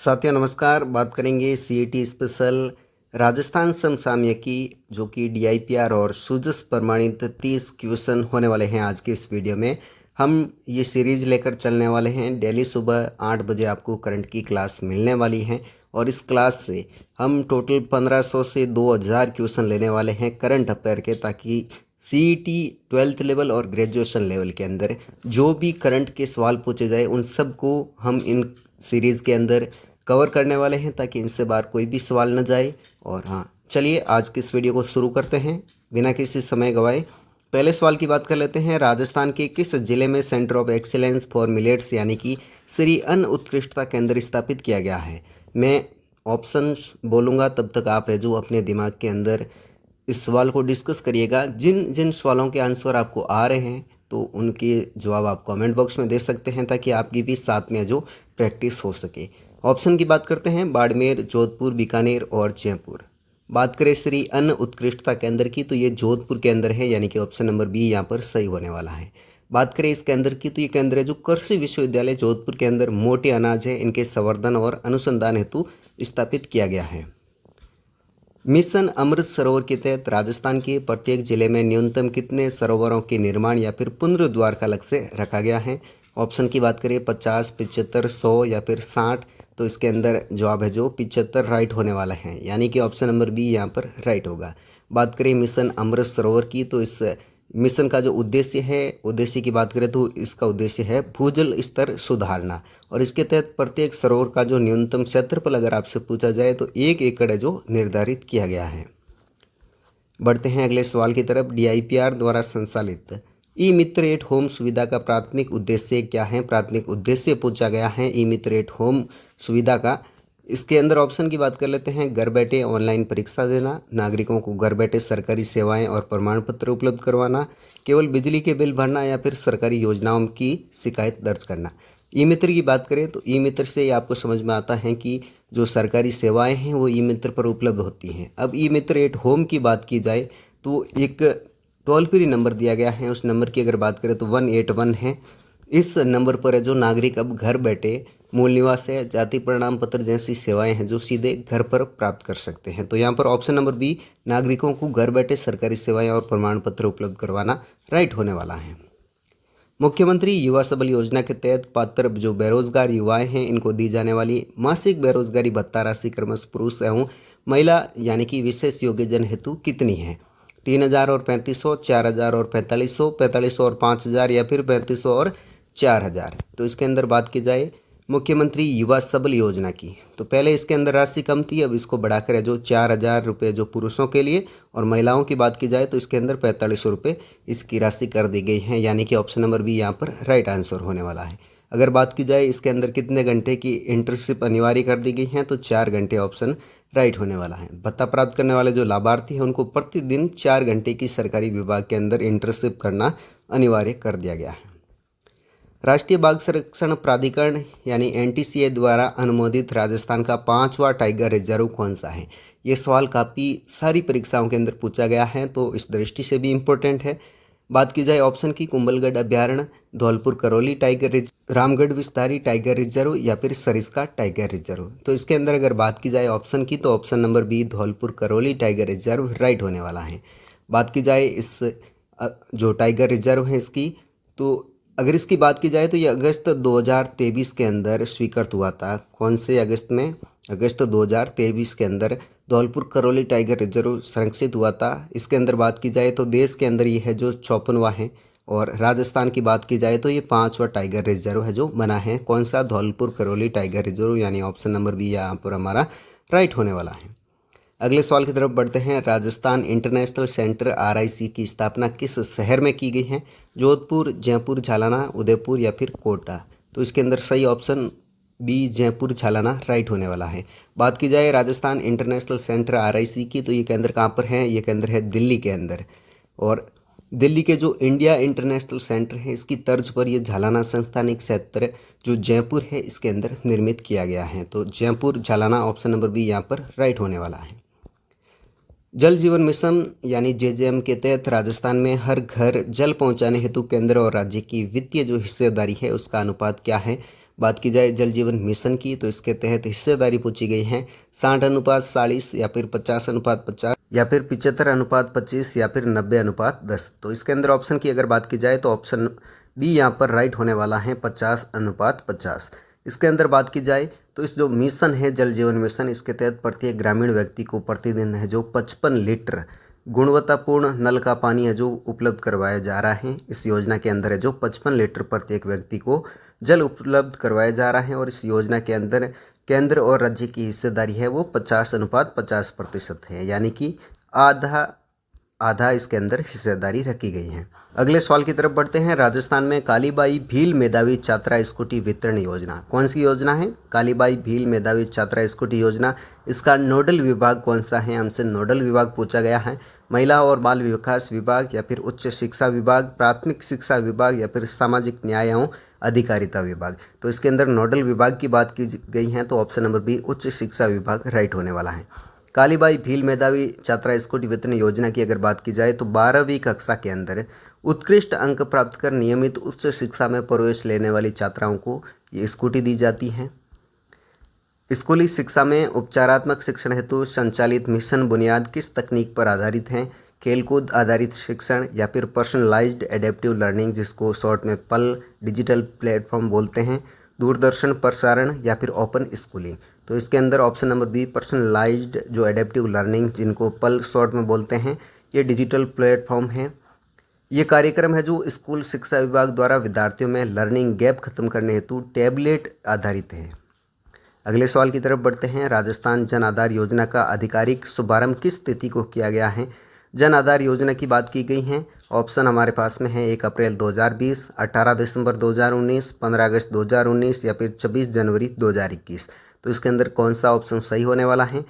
साथियों नमस्कार। बात करेंगे सीईटी स्पेशल राजस्थान समसामयिक की, जो कि डीआईपीआर और सुजस प्रमाणित 30 क्वेश्चन होने वाले हैं। आज के इस वीडियो में हम ये सीरीज लेकर चलने वाले हैं। डेली सुबह 8 बजे आपको करंट की क्लास मिलने वाली है और इस क्लास से हम टोटल 1500 से 2000 क्वेश्चन लेने वाले हैं करंट अफेयर के, ताकि सीईटी 12th लेवल और ग्रेजुएशन लेवल के अंदर जो भी करंट के सवाल पूछे जाए उन सब को हम इन सीरीज़ के अंदर कवर करने वाले हैं, ताकि इनसे बाहर कोई भी सवाल न जाए। और हाँ, चलिए आज की इस वीडियो को शुरू करते हैं बिना किसी समय गवाए। पहले सवाल की बात कर लेते हैं। राजस्थान के किस जिले में centre of excellence for millets यानी कि श्री अन्न उत्कृष्टता केंद्र स्थापित किया गया है? मैं ऑप्शन बोलूँगा, तब तक आप है जो अपने दिमाग के अंदर इस सवाल को डिस्कस करिएगा। जिन जिन सवालों के आंसर आपको आ रहे हैं तो उनके जवाब आप कमेंट बॉक्स में दे सकते हैं, ताकि आपकी भी साथ में जो प्रैक्टिस हो सके। ऑप्शन की बात करते हैं। बाड़मेर, जोधपुर, बीकानेर और जयपुर। बात करें श्री अन्न उत्कृष्टता केंद्र की, तो ये जोधपुर के अंदर है, यानी कि ऑप्शन नंबर बी यहाँ पर सही होने वाला है। बात करें इस केंद्र की, तो ये केंद्र है जो कृषि विश्वविद्यालय जोधपुर के अंदर मोटे अनाज है इनके संवर्धन और अनुसंधान हेतु स्थापित किया गया है। मिशन अमृत सरोवर के तहत राजस्थान के प्रत्येक जिले में न्यूनतम कितने सरोवरों के निर्माण या फिर पुनरुद्धार का लक्ष्य रखा गया है? ऑप्शन की बात करें 50, 75, 100 या फिर 60, तो इसके अंदर जवाब है जो 75 राइट होने वाला है, यानी कि ऑप्शन नंबर बी यहाँ पर राइट होगा। बात करें मिशन अमृत सरोवर की, तो इस मिशन का जो उद्देश्य की बात करें तो इसका उद्देश्य है भूजल स्तर सुधारना, और इसके तहत प्रत्येक सरोवर का जो न्यूनतम क्षेत्रफल अगर आपसे पूछा जाए तो 1 एकड़ है जो निर्धारित किया गया है। बढ़ते हैं अगले सवाल की तरफ। डीआईपीआर द्वारा संचालित ई मित्र एट होम सुविधा का प्राथमिक उद्देश्य क्या है? प्राथमिक उद्देश्य पूछा गया है ई मित्र एट होम सुविधा का। इसके अंदर ऑप्शन की बात कर लेते हैं। घर बैठे ऑनलाइन परीक्षा देना, नागरिकों को घर बैठे सरकारी सेवाएं और प्रमाण पत्र उपलब्ध करवाना, केवल बिजली के बिल भरना, या फिर सरकारी योजनाओं की शिकायत दर्ज करना। ई मित्र की बात करें तो ई मित्र से आपको समझ में आता है कि जो सरकारी सेवाएं हैं वो ई मित्र पर उपलब्ध होती हैं। अब ई मित्र एट होम की बात की जाए तो एक टोल फ्री नंबर दिया गया है, उस नंबर की अगर बात करें तो 181 है। इस नंबर पर है जो नागरिक अब घर बैठे मूल निवास है, जाति प्रमाण पत्र जैसी सेवाएं हैं जो सीधे घर पर प्राप्त कर सकते हैं। तो यहाँ पर ऑप्शन नंबर बी, नागरिकों को घर बैठे सरकारी सेवाएं और प्रमाण पत्र उपलब्ध करवाना, राइट होने वाला है। मुख्यमंत्री युवा सबल योजना के तहत पात्र जो बेरोजगार युवाएं हैं इनको दी जाने वाली मासिक बेरोजगारी भत्ता राशि क्रमश पुरुष एवं महिला यानी कि विशेष योग्यजन हेतु कितनी है? 3000 और 3500, 4000 और 4500, 4500 और 5000, या फिर 3500 और 4000। तो इसके अंदर बात की जाए मुख्यमंत्री युवा सबल योजना की, तो पहले इसके अंदर राशि कम थी, अब इसको बढ़ाकर है जो 4000 रुपये जो पुरुषों के लिए, और महिलाओं की बात की जाए तो इसके अंदर 4500 रुपये इसकी राशि कर दी गई है, यानी कि ऑप्शन नंबर बी यहाँ पर राइट आंसर होने वाला है। अगर बात की जाए इसके अंदर कितने घंटे की इंटर्नशिप अनिवार्य कर दी गई है, तो 4 घंटे ऑप्शन राइट होने वाला है। भत्ता प्राप्त करने वाले जो लाभार्थी हैं उनको प्रतिदिन 4 घंटे की सरकारी विभाग के अंदर इंटर्नशिप करना अनिवार्य कर दिया गया है। राष्ट्रीय बाघ संरक्षण प्राधिकरण यानी एनटीसीए द्वारा अनुमोदित राजस्थान का 5वां टाइगर रिजर्व कौन सा है? ये सवाल काफ़ी सारी परीक्षाओं के अंदर पूछा गया है, तो इस दृष्टि से भी इम्पोर्टेंट है। बात की जाए ऑप्शन की, कुंभलगढ़ अभ्यारण्य, Dhaulpur Karauli tiger reserve, Ramgarh Vistari tiger reserve, या फिर सरिस्का टाइगर रिजर्व। तो इसके अंदर अगर बात की जाए ऑप्शन की, तो option number B Dholpur Karauli tiger reserve right होने वाला है। बात की जाए इस जो टाइगर रिजर्व है इसकी, तो अगर इसकी बात की जाए तो ये अगस्त 2023 के अंदर स्वीकृत हुआ था। कौन से अगस्त में? अगस्त 2023 के अंदर धौलपुर करौली टाइगर रिजर्व संरक्षित हुआ था। इसके अंदर बात की जाए तो देश के अंदर ये है जो 54वां है, और राजस्थान की बात की जाए तो ये 5वां टाइगर रिजर्व है जो बना है। कौन सा? धौलपुर करौली टाइगर रिजर्व, यानी ऑप्शन नंबर बी यहाँ पर हमारा राइट होने वाला है। अगले सवाल की तरफ बढ़ते हैं। राजस्थान इंटरनेशनल सेंटर आरआईसी की स्थापना किस शहर में की गई है? जोधपुर, जयपुर, झालाना, उदयपुर, या फिर कोटा। तो इसके अंदर सही option B Jaipur Jhalana right होने वाला है। बात की जाए राजस्थान इंटरनेशनल सेंटर आरआईसी की, तो ये केंद्र कहाँ पर है? ये केंद्र है दिल्ली के अंदर, और दिल्ली के जो इंडिया इंटरनेशनल सेंटर है इसकी तर्ज पर ये झालाना संस्थानिक क्षेत्र जो जयपुर है इसके अंदर निर्मित किया गया है। तो Jaipur Jhalana option number B यहाँ पर राइट होने वाला है। जल जीवन मिशन यानी जेजेएम के तहत राजस्थान में हर घर जल पहुंचाने हेतु केंद्र और राज्य की वित्तीय जो हिस्सेदारी है उसका अनुपात क्या है? बात की जाए जल जीवन मिशन की तो इसके तहत हिस्सेदारी पूछी गई है 60:40 या फिर 50:50 या फिर 75:25 या फिर 90:10। तो इसके अंदर ऑप्शन की अगर बात की जाए तो ऑप्शन बी यहाँ पर राइट होने वाला है 50:50। इसके अंदर बात की जाए तो इस जो मिशन है जल जीवन मिशन, इसके तहत प्रत्येक ग्रामीण व्यक्ति को प्रतिदिन है जो 55 लीटर गुणवत्तापूर्ण नल का पानी है जो उपलब्ध करवाया जा रहा है। इस योजना के अंदर है जो 55 लीटर प्रत्येक व्यक्ति को जल उपलब्ध करवाया जा रहा है और इस योजना के अंदर केंद्र और राज्य की हिस्सेदारी है वो 50:50% है, यानी कि आधा आधा इसके अंदर हिस्सेदारी रखी गई है। अगले सवाल की तरफ बढ़ते हैं। राजस्थान में कालीबाई भील मेधावी छात्रा स्कूटी वितरण योजना कौन सी योजना है? कालीबाई भील मेधावी छात्रा स्कूटी योजना। इसका नोडल विभाग कौन सा है? हमसे नोडल विभाग पूछा गया है। महिला और बाल विकास विभाग या फिर उच्च शिक्षा विभाग, प्राथमिक शिक्षा विभाग या फिर सामाजिक न्याय एवं अधिकारिता विभाग। तो इसके अंदर नोडल विभाग की बात की गई है तो ऑप्शन नंबर बी उच्च शिक्षा विभाग राइट होने वाला है। कालीबाई भील मेधावी छात्रा स्कूटी वितरण योजना की अगर बात की जाए तो 12वीं कक्षा के अंदर उत्कृष्ट अंक प्राप्त कर नियमित उच्च शिक्षा में प्रवेश लेने वाली छात्राओं को ये स्कूटी दी जाती है। स्कूली शिक्षा में उपचारात्मक शिक्षण हेतु संचालित मिशन बुनियाद किस तकनीक पर आधारित है? खेलकूद आधारित शिक्षण या फिर पर्सनलाइज्ड एडेप्टिव लर्निंग, जिसको शॉर्ट में पल डिजिटल प्लेटफॉर्म बोलते हैं, दूरदर्शन प्रसारण या फिर ओपन स्कूलिंग। तो इसके अंदर ऑप्शन नंबर बी पर्सनलाइज्ड जो एडेप्टिव लर्निंग, जिनको पल शॉर्ट में बोलते हैं, ये डिजिटल प्लेटफॉर्म है। ये कार्यक्रम है जो स्कूल शिक्षा विभाग द्वारा विद्यार्थियों में लर्निंग गैप खत्म करने हेतु टैबलेट आधारित है। अगले सवाल की तरफ बढ़ते हैं। राजस्थान जन आधार योजना का आधिकारिक शुभारंभ किस तिथि को किया गया है? जन आधार योजना की बात की गई है। ऑप्शन हमारे पास में है 1 अप्रैल 2020, 18 दिसंबर 2019, 15 अगस्त 2019 या फिर 26 जनवरी 2021। तो इसके अंदर कौन सा ऑप्शन सही होने वाला है?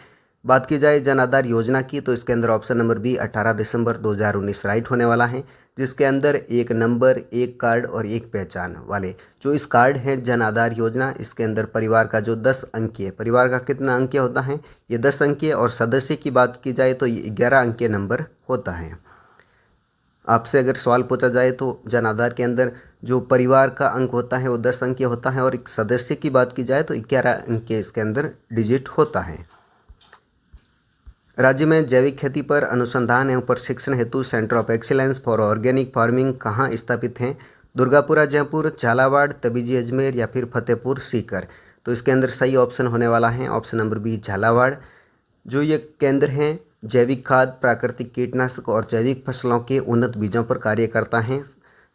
बात की जाए जन आधार योजना की तो इसके अंदर ऑप्शन नंबर बी 18 दिसंबर 2019 राइट होने वाला है, जिसके अंदर एक नंबर, एक कार्ड और एक पहचान वाले जो इस कार्ड है जन आधार योजना, इसके अंदर परिवार का जो 10 अंकीय, परिवार का कितना अंकीय होता है? ये 10 अंकीय, और सदस्य की बात की जाए तो ये 11 अंकीय नंबर होता है। आपसे अगर सवाल पूछा जाए तो जन आधार के अंदर जो परिवार का अंक होता है वो 10 अंकीय होता है और एक सदस्य की बात की जाए तो 11 अंकीय इसके अंदर डिजिट होता है। राज्य में जैविक खेती पर अनुसंधान एवं प्रशिक्षण हेतु centre of excellence for organic farming कहाँ स्थापित हैं? दुर्गापुरा जयपुर, झालावाड़, तबीजी अजमेर या फिर फतेहपुर सीकर। तो इसके अंदर सही ऑप्शन होने वाला है ऑप्शन नंबर बी झालावाड़। जो ये केंद्र हैं जैविक खाद, प्राकृतिक कीटनाशक और जैविक फसलों के उन्नत बीजों पर कार्य करता है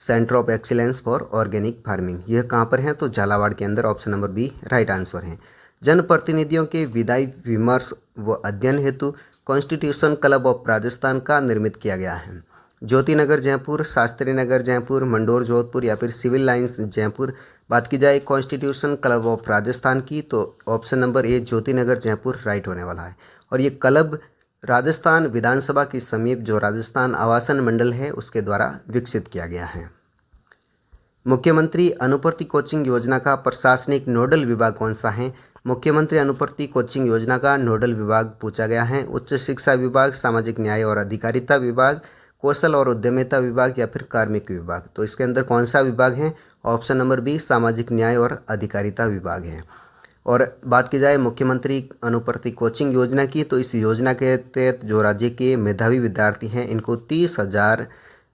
centre of excellence for organic farming. यह कहाँ पर है? तो झालावाड़ के अंदर option number B right answer है। जनप्रतिनिधियों के विधायी विमर्श व अध्ययन हेतु कॉन्स्टिट्यूशन क्लब ऑफ राजस्थान का निर्मित किया गया है। ज्योतिनगर जयपुर, शास्त्री नगर जयपुर, मंडोर जोधपुर या फिर सिविल लाइंस जयपुर। बात की जाए कॉन्स्टिट्यूशन क्लब ऑफ राजस्थान की तो ऑप्शन नंबर ए ज्योतिनगर जयपुर राइट होने वाला है। और ये क्लब राजस्थान विधानसभा के समीप जो राजस्थान आवासन मंडल है उसके द्वारा विकसित किया गया है। मुख्यमंत्री अनुपूर्ति कोचिंग योजना का प्रशासनिक नोडल विभाग कौन सा है? मुख्यमंत्री अनुपूर्ति कोचिंग योजना का नोडल विभाग पूछा गया है। उच्च शिक्षा विभाग, सामाजिक न्याय और अधिकारिता विभाग, कौशल और उद्यमिता विभाग या फिर कार्मिक विभाग। तो इसके अंदर कौन सा विभाग है? ऑप्शन नंबर बी सामाजिक न्याय और अधिकारिता विभाग है। और बात की जाए मुख्यमंत्री अनुपूर्ति कोचिंग योजना की तो इस योजना के तहत जो राज्य के मेधावी विद्यार्थी हैं इनको 30,000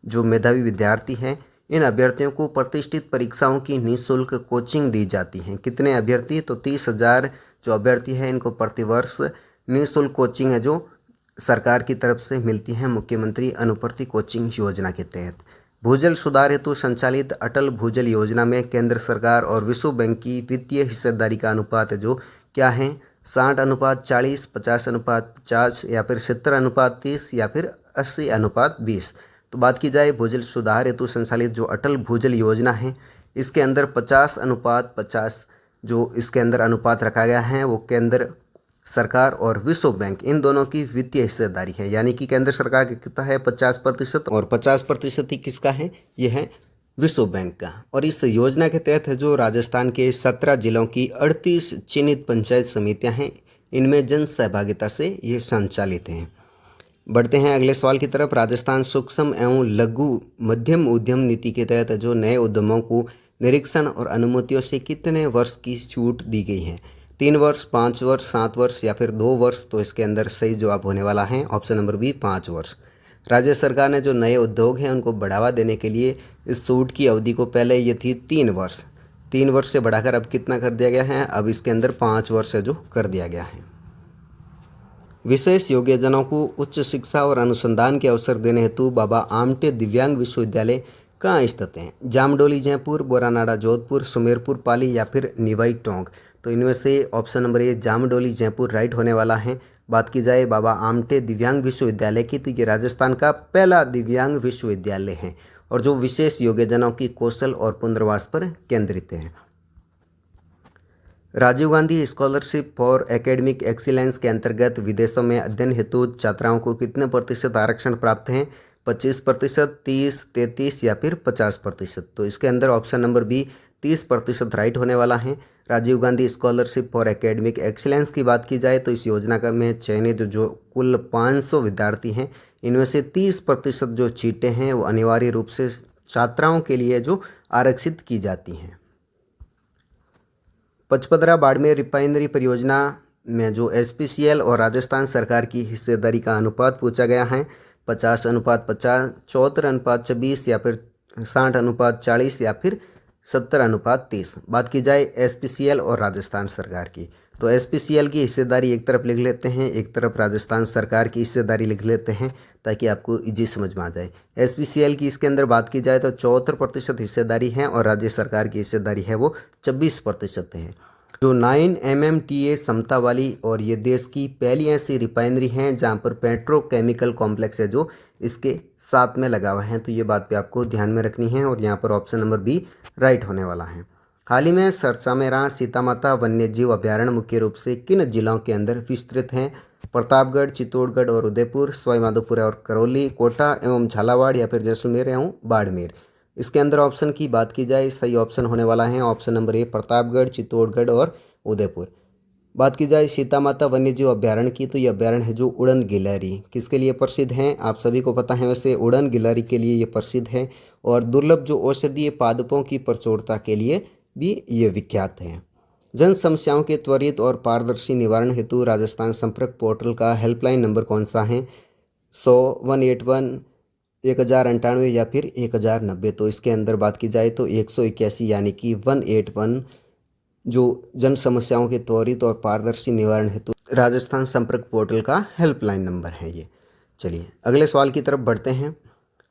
जो मेधावी विद्यार्थी हैं इन अभ्यर्थियों को प्रतिष्ठित परीक्षाओं की निःशुल्क कोचिंग दी जाती है। कितने अभ्यर्थी? तो 30,000 जो अभ्यर्थी हैं इनको प्रतिवर्ष निःशुल्क कोचिंग है जो सरकार की तरफ से मिलती है मुख्यमंत्री अनुपूर्ति कोचिंग योजना के तहत। भूजल सुधार हेतु संचालित अटल भूजल योजना में केंद्र सरकार और विश्व बैंक की वित्तीय हिस्सेदारी का अनुपात है जो क्या है? 60:40, 50:50 या फिर 70:30 या फिर 80:20। तो बात की जाए भूजल सुधार हेतु संचालित जो अटल भूजल योजना है इसके अंदर 50:50 जो इसके अंदर अनुपात रखा गया है वो केंद्र सरकार और विश्व बैंक इन दोनों की वित्तीय हिस्सेदारी है, यानी कि केंद्र सरकार का कितना है 50% और 50% ही किसका है? ये है विश्व बैंक का। और इस योजना के तहत है जो राजस्थान के 17 जिलों की 38 चिन्हित पंचायत समितियां हैं इनमें जन सहभागिता से ये संचालित हैं। बढ़ते हैं अगले सवाल की तरफ। राजस्थान सूक्ष्म एवं लघु मध्यम उद्यम नीति के तहत जो नए उद्यमों को निरीक्षण और अनुमतियों से कितने वर्ष की छूट दी गई है? 3 वर्ष, 5 वर्ष, 7 वर्ष या फिर 2 वर्ष? तो इसके अंदर सही जवाब होने वाला है ऑप्शन नंबर बी 5 वर्ष। राज्य सरकार ने जो नए उद्योग हैं उनको बढ़ावा देने के लिए इस छूट की अवधि को पहले ये थी 3 वर्ष, 3 वर्ष से बढ़ाकर अब कितना कर दिया गया है? अब इसके अंदर 5 वर्ष जो कर दिया गया है। विशेष योग्यजनों को उच्च शिक्षा और अनुसंधान के अवसर देने हेतु बाबा आमटे दिव्यांग विश्वविद्यालय कहाँ स्थित हैं? जामडोली जयपुर, बोरानाड़ा जोधपुर, सुमेरपुर पाली या फिर निवाई टोंक? तो इनमें से ऑप्शन नंबर ए जामडोली जयपुर राइट होने वाला है। बात की जाए बाबा आमटे दिव्यांग विश्वविद्यालय की, तो ये राजस्थान का पहला दिव्यांग विश्वविद्यालय है और जो विशेष योग्यजनों की कौशल और पुनर्वास पर केंद्रित है। Rajiv Gandhi scholarship for academic excellence के अंतर्गत विदेशों में अध्ययन हेतु छात्राओं को कितने प्रतिशत आरक्षण प्राप्त हैं? 25%, 30, 33 या फिर 50%? तो इसके अंदर ऑप्शन नंबर बी 30% राइट होने वाला है। Rajiv Gandhi scholarship for academic excellence की बात की जाए तो इस योजना का में चयनित जो कुल 500 विद्यार्थी हैं, इनमें से 30% जो सीटें हैं वो अनिवार्य रूप से छात्राओं के लिए जो आरक्षित की जाती हैं। पचपदरा बाड़मेर रिफाइनरी परियोजना में जो एसपीसीएल और राजस्थान सरकार की हिस्सेदारी का अनुपात पूछा गया है 50:50, 74:26 या फिर 60:40 या फिर 70:30। बात की जाए एसपीसीएल और राजस्थान सरकार की, तो एसपीसीएल की हिस्सेदारी एक तरफ लिख लेते हैं, एक तरफ राजस्थान सरकार की हिस्सेदारी लिख लेते हैं ताकि आपको इजी समझ में आ जाए। एसपीसीएल की इसके अंदर बात की जाए तो 74% हिस्सेदारी है और राज्य सरकार की हिस्सेदारी है वो 26% है। जो 9 MMTA क्षमता वाली और ये देश की पहली ऐसी रिफाइनरी हैं जहाँ पर पेट्रोकेमिकल कॉम्प्लेक्स है जो इसके साथ में लगा हुआ है, तो ये बात भी आपको ध्यान में रखनी है और यहाँ पर ऑप्शन नंबर बी राइट होने वाला है। हाल ही में सरसा में रहा सीता माता वन्यजीव अभ्यारण्य मुख्य रूप से किन जिलों के अंदर विस्तृत हैं? प्रतापगढ़, चित्तौड़गढ़ और उदयपुर, सवाईमाधोपुर और करौली, कोटा एवं झालावाड़ या फिर जैसलमेर एवं बाड़मेर? इसके अंदर ऑप्शन की बात की जाए सही ऑप्शन होने वाला है ऑप्शन नंबर ए प्रतापगढ़, चित्तौड़गढ़ और उदयपुर। बात की जाए सीता माता वन्यजीव अभ्यारण्य की, तो ये अभ्यारण्य है जो उड़न गिलहरी किसके लिए प्रसिद्ध हैं? आप सभी को पता है वैसे उड़न गिलहरी के लिए ये प्रसिद्ध है और दुर्लभ जो औषधीय पादपों की प्रचुरता के लिए भी ये विख्यात है। जन समस्याओं के त्वरित और पारदर्शी निवारण हेतु राजस्थान संपर्क पोर्टल का हेल्पलाइन नंबर कौन सा है? 100, 181, 1098 या फिर 1090? तो इसके अंदर बात की जाए तो 181 यानी कि 181 जो जन समस्याओं के त्वरित और पारदर्शी निवारण हेतु राजस्थान संपर्क पोर्टल का हेल्पलाइन नंबर है ये। चलिए अगले सवाल की तरफ बढ़ते हैं।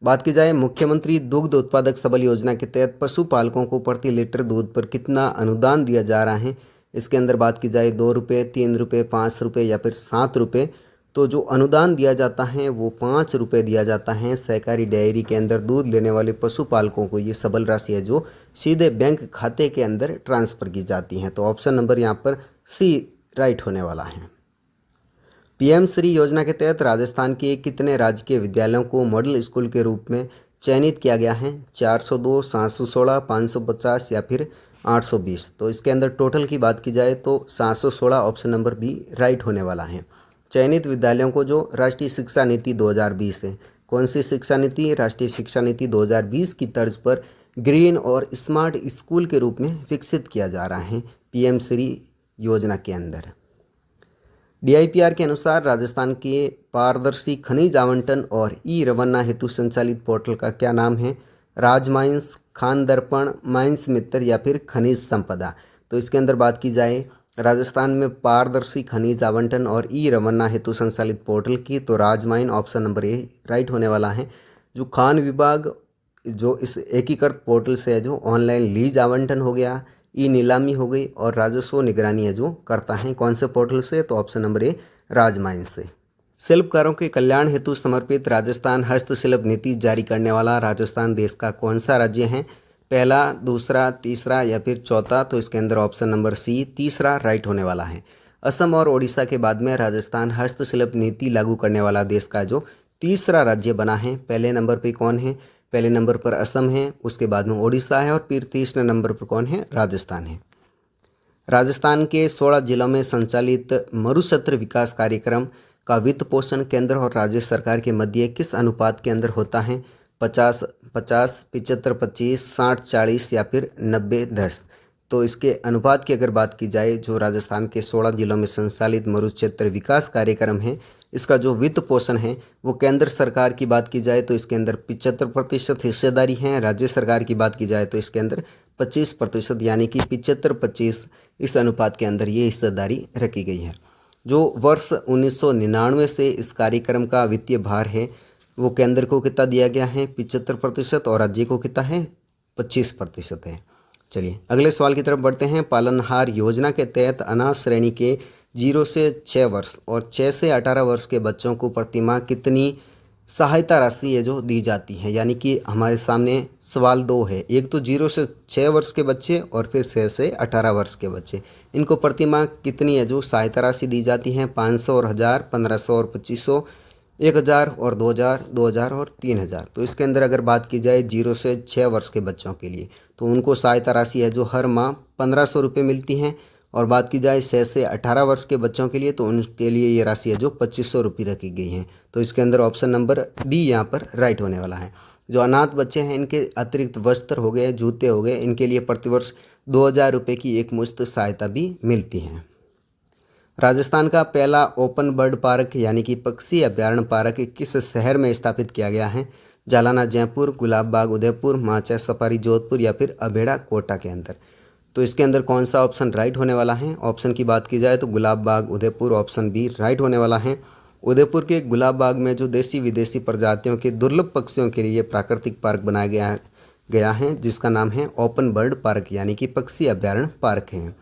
बात की जाए मुख्यमंत्री दुग्ध उत्पादक सबल योजना के तहत पशुपालकों को प्रति लीटर दूध पर कितना अनुदान दिया जा रहा है? इसके अंदर बात की जाए 2 रुपये, 3 रुपये, 5 रुपये या फिर 7 रुपये? तो जो अनुदान दिया जाता है वो 5 रुपये दिया जाता है। सहकारी डेयरी के अंदर दूध लेने वाले पशुपालकों को ये सबल राशि है जो सीधे बैंक खाते के अंदर ट्रांसफ़र की जाती हैं। तो ऑप्शन नंबर यहाँ पर सी राइट होने वाला है। पीएम श्री योजना के तहत राजस्थान के कितने राजकीय विद्यालयों को मॉडल स्कूल के रूप में चयनित किया गया है? 402, 716, 550 या फिर 820? तो इसके अंदर टोटल की बात की जाए तो 716 ऑप्शन नंबर बी राइट होने वाला है। चयनित विद्यालयों को जो राष्ट्रीय शिक्षा नीति 2020 है, कौन सी शिक्षा नीति? राष्ट्रीय शिक्षा नीति 2020 की तर्ज पर ग्रीन और स्मार्ट स्कूल के रूप में विकसित किया जा रहा है पीएम श्री योजना के अंदर। डीआईपीआर के अनुसार राजस्थान के पारदर्शी खनिज आवंटन और ई रवाना हेतु संचालित पोर्टल का क्या नाम है? राज माइंस, खान दर्पण, माइंस मित्र या फिर खनिज संपदा? तो इसके अंदर बात की जाए राजस्थान में पारदर्शी खनिज आवंटन और ई रवाना हेतु संचालित पोर्टल की, तो Raj mine option number A right होने वाला है। जो खान विभाग जो इस एकीकृत पोर्टल से है जो ऑनलाइन लीज आवंटन हो गया, ई नीलामी हो गई और राजस्व निगरानी है जो करता है कौन से पोर्टल से? तो ऑप्शन नंबर ए राजमाइन से। शिल्पकारों के कल्याण हेतु समर्पित राजस्थान हस्तशिल्प नीति जारी करने वाला राजस्थान देश का कौन सा राज्य है? पहला, दूसरा, तीसरा या फिर चौथा? तो इसके अंदर ऑप्शन नंबर सी तीसरा राइट होने वाला है। असम और ओडिशा के बाद में राजस्थान हस्तशिल्प नीति लागू करने वाला देश का जो तीसरा राज्य बना है। पहले नंबर पे कौन है? पहले नंबर पर असम है, उसके बाद में ओडिशा है और फिर तीसरे नंबर पर कौन है? राजस्थान है। राजस्थान के 16 जिलों में संचालित मरुक्षेत्र विकास कार्यक्रम का वित्त पोषण केंद्र और राज्य सरकार के मध्य किस अनुपात के अंदर होता है? 50 50, 75 25, 60 40 या फिर 90 10। तो इसके अनुपात की अगर बात की जाए, जो राजस्थान के 16 जिलों में संचालित मरुक्षेत्र विकास कार्यक्रम है, इसका जो वित्त पोषण है वो केंद्र सरकार की बात की जाए तो इसके अंदर 75% हिस्सेदारी है। राज्य सरकार की बात की जाए तो इसके अंदर 25%, यानी कि 75-25 इस अनुपात के अंदर ये हिस्सेदारी रखी गई है। जो वर्ष 1999 से इस कार्यक्रम का वित्तीय भार है वो केंद्र को कितना दिया गया है, 75%, और राज्य को कितना है, 25% है। चलिए अगले सवाल की तरफ बढ़ते हैं। पालनहार योजना के तहत अनाथ श्रेणी के 0 से 6 वर्ष और 6 से 18 वर्ष के बच्चों को प्रतिमाह कितनी सहायता राशि है जो दी जाती है। यानी कि हमारे सामने सवाल दो है, एक तो 0 से 6 वर्ष के बच्चे और फिर 6 से 18 वर्ष के बच्चे, इनको प्रतिमाह कितनी है जो सहायता राशि दी जाती है। 500 और 1000, 1500 और 2500, 1000 और 2000, 2000 और 3000। तो इसके अंदर अगर बात की जाए 0 से 6 वर्ष के बच्चों के लिए तो उनको सहायता राशि है जो हर माह 1500 रुपये मिलती हैं, और बात की जाए 6 से 18 वर्ष के बच्चों के लिए तो उनके लिए ये राशि है जो 2500 रुपये रखी गई है। तो इसके अंदर ऑप्शन नंबर डी यहाँ पर राइट होने वाला है। जो अनाथ बच्चे हैं इनके अतिरिक्त वस्त्र हो गए, जूते हो गए, इनके लिए प्रतिवर्ष 2000 रुपये की एक मुश्त सहायता भी मिलती है। राजस्थान का पहला ओपन बर्ड पार्क यानी कि पक्षी अभ्यारण्य पार्क किस शहर में स्थापित किया गया है। जालाना जयपुर, गुलाब बाग उदयपुर, माचा सफारी जोधपुर या फिर अभेड़ा कोटा के अंदर। तो इसके अंदर कौन सा ऑप्शन राइट होने वाला है। ऑप्शन की बात की जाए तो Gulab Bagh Udaipur, option B right होने वाला है। उदयपुर के गुलाब बाग में जो देसी विदेशी प्रजातियों के दुर्लभ पक्षियों के लिए प्राकृतिक पार्क बनाया गया है जिसका नाम है ओपन बर्ड पार्क यानी कि पक्षी अभ्यारण्य पार्क है।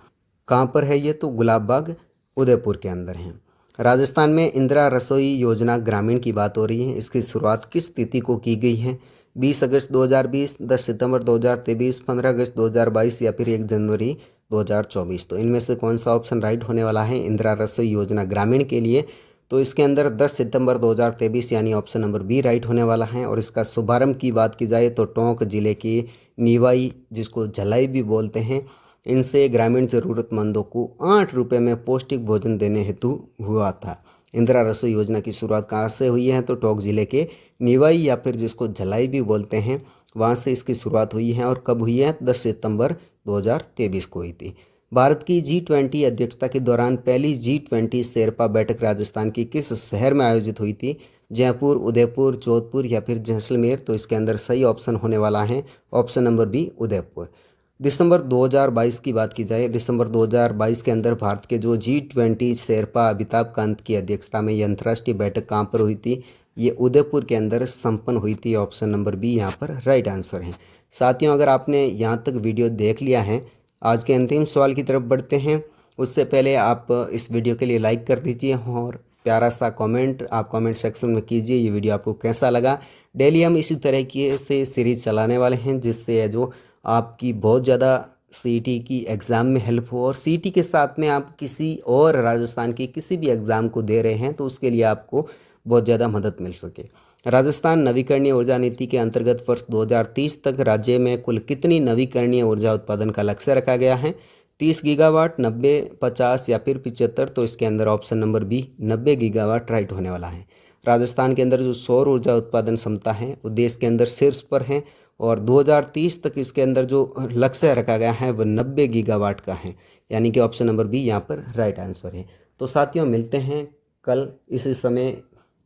कहाँ पर है ये, तो गुलाब बाग उदयपुर के अंदर है। राजस्थान में इंदिरा रसोई योजना ग्रामीण की बात हो रही है, इसकी शुरुआत किस तिथि को की गई है। 20 अगस्त 2020, 10 सितंबर 2023, 15 अगस्त 2022 या फिर 1 जनवरी 2024। तो इनमें से कौन सा ऑप्शन राइट होने वाला है इंदिरा रसोई योजना ग्रामीण के लिए। तो इसके अंदर 10 सितंबर 2023 यानी ऑप्शन नंबर बी राइट होने वाला है। और इसका शुभारंभ की बात की जाए तो टोंक जिले के निवाई, जिसको झलाई भी बोलते हैं, इनसे ग्रामीण ज़रूरतमंदों को 8 रुपये में पौष्टिक भोजन देने हेतु हुआ था। इंदिरा रसोई योजना की शुरुआत कहाँ से हुई है, तो टोंक जिले के निवाई या फिर जिसको झलाई भी बोलते हैं वहाँ से इसकी शुरुआत हुई है। और कब हुई है, 10 सितंबर 2023 को हुई थी। भारत की G20 अध्यक्षता के दौरान पहली G20 शेरपा बैठक राजस्थान की किस शहर में आयोजित हुई थी। जयपुर, उदयपुर, जोधपुर या फिर जैसलमेर। तो इसके अंदर सही ऑप्शन होने वाला है ऑप्शन नंबर बी उदयपुर। दिसंबर 2022 की बात की जाए, दिसंबर 2022 के अंदर भारत के जो G20 शेरपा अमिताभ कांत की अध्यक्षता में ये अंतर्राष्ट्रीय बैठक कहाँ पर हुई थी, ये उदयपुर के अंदर संपन्न हुई थी। ऑप्शन नंबर बी यहाँ पर राइट आंसर है। साथियों अगर आपने यहाँ तक वीडियो देख लिया है, आज के अंतिम सवाल की तरफ बढ़ते हैं। उससे पहले आप इस वीडियो के लिए लाइक कर दीजिए और प्यारा सा कमेंट आप कमेंट सेक्शन में कीजिए ये वीडियो आपको कैसा लगा। डेली हम इसी तरह की से सीरीज़ चलाने वाले हैं जिससे जो आपकी बहुत ज़्यादा सीईटी की एग्ज़ाम में हेल्प हो, और सीईटी के साथ में आप किसी और राजस्थान के किसी भी एग्ज़ाम को दे रहे हैं तो उसके लिए आपको बहुत ज़्यादा मदद मिल सके। राजस्थान नवीकरणीय ऊर्जा नीति के अंतर्गत वर्ष 2030 तक राज्य में कुल कितनी नवीकरणीय ऊर्जा उत्पादन का लक्ष्य रखा गया है। 30 गीगावाट, 90, 50 या फिर 75। तो इसके अंदर option number B 90 gigawatt right होने वाला है। राजस्थान के अंदर जो सौर ऊर्जा उत्पादन क्षमता है वो देश के अंदर शीर्ष पर है, और 2030 तक इसके अंदर जो लक्ष्य रखा गया है वह 90 गीगावाट का है, यानी कि ऑप्शन नंबर बी यहाँ पर राइट आंसर है। तो साथियों मिलते हैं कल इसी समय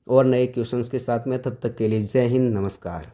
और नए क्वेश्चंस के साथ में, तब तक के लिए जय हिंद, नमस्कार।